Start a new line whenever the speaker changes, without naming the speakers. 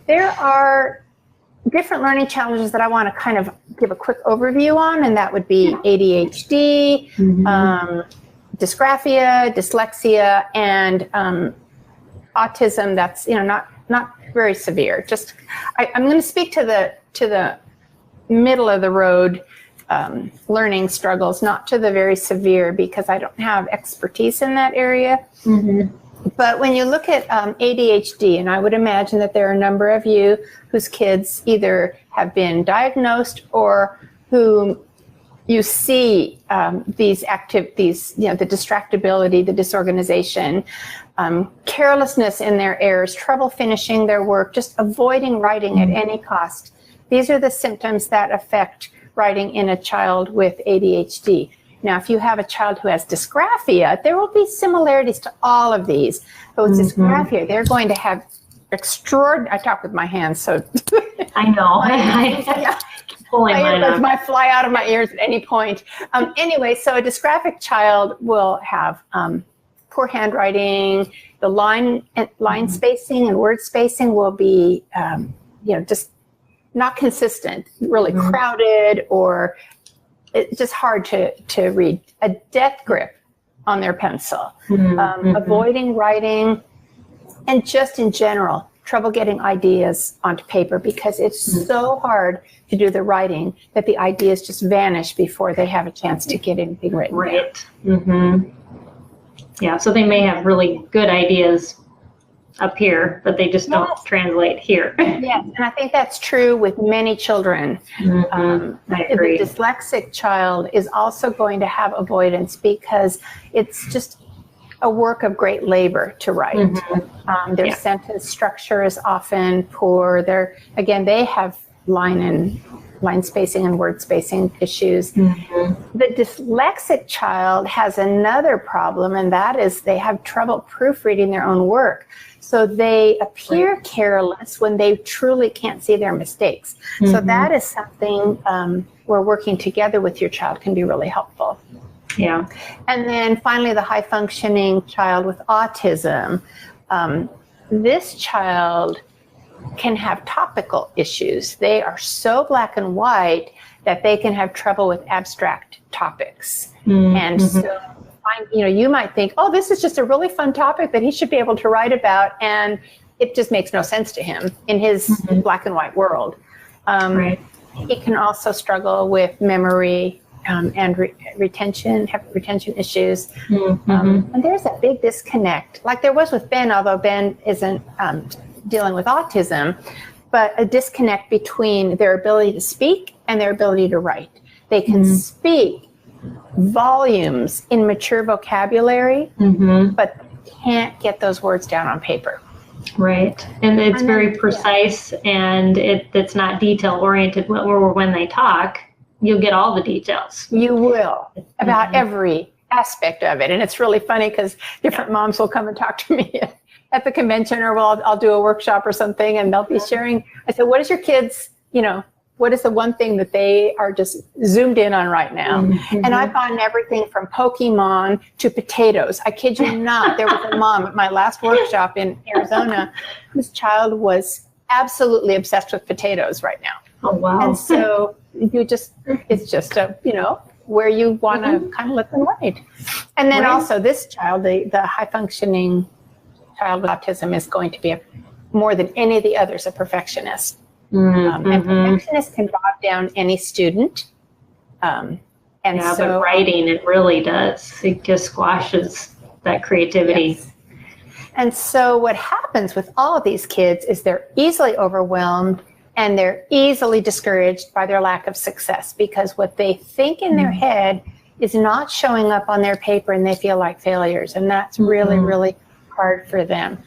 There are different learning challenges that I want to kind of give a quick overview on, and that would be ADHD, dysgraphia, dyslexia, and autism. That's not very severe. Just I'm going to speak to the middle of the road learning struggles, not to the very severe, because I don't have expertise in that area. But when you look at ADHD, and I would imagine that there are a number of you whose kids either have been diagnosed or who you see the distractibility, the disorganization, carelessness in their errors, trouble finishing their work, just avoiding writing at any cost. These are the symptoms that affect writing in a child with ADHD. Now, if you have a child who has dysgraphia, there will be similarities to all of these. But with dysgraphia, they're going to have I talk with my hands, so.
I know.
My earbuds might fly out of my ears at any point. Anyway, so a dysgraphic child will have poor handwriting. The line spacing and word spacing will be, just not consistent, really crowded, or it's just hard to read. A death grip on their pencil, avoiding writing, and just in general, trouble getting ideas onto paper, because it's so hard to do the writing that the ideas just vanish before they have a chance to get anything written.
Right. Yeah, so they may have really good ideas up here, but they just don't translate here.
Yes, and I think that's true with many children.
I agree.
The dyslexic child is also going to have avoidance, because it's just a work of great labor to write. Their sentence structure is often poor. They have line spacing and word spacing issues. The dyslexic child has another problem, and that is they have trouble proofreading their own work. So they appear careless when they truly can't see their mistakes. So that is something where working together with your child can be really helpful.
Yeah.
And then finally, the high-functioning child with autism. This child can have topical issues. They are so black and white that they can have trouble with abstract topics. And so, you might think, oh, this is just a really fun topic that he should be able to write about, and it just makes no sense to him in his black and white world. He can also struggle with memory and retention issues. And there's a big disconnect, like there was with Ben, although Ben isn't dealing with autism, but a disconnect between their ability to speak and their ability to write. They can speak volumes in mature vocabulary, but can't get those words down on paper.
Right. And it's very precise, and it's not detail oriented. When they talk, you'll get all the details. You will, about every aspect of it. And it's really funny, because different moms will come and talk to me at the convention, or I'll do a workshop or something, and they'll be sharing. I said, what is your kids, what is the one thing that they are just zoomed in on right now? And I've gotten everything from Pokemon to potatoes. I kid you not. There was a mom at my last workshop in Arizona whose child was absolutely obsessed with potatoes right now. Oh, wow.
And so it's just where you want to kind of let them write. And then also this child, the high functioning child with autism, is going to be more than any of the others, a perfectionist. And perfectionists can bog down any student. But writing, it really does. It just squashes that creativity. Yes. And so what happens with all of these kids is they're easily overwhelmed, and they're easily discouraged by their lack of success, because what they think in their head is not showing up on their paper, and they feel like failures. And that's really, really hard for them.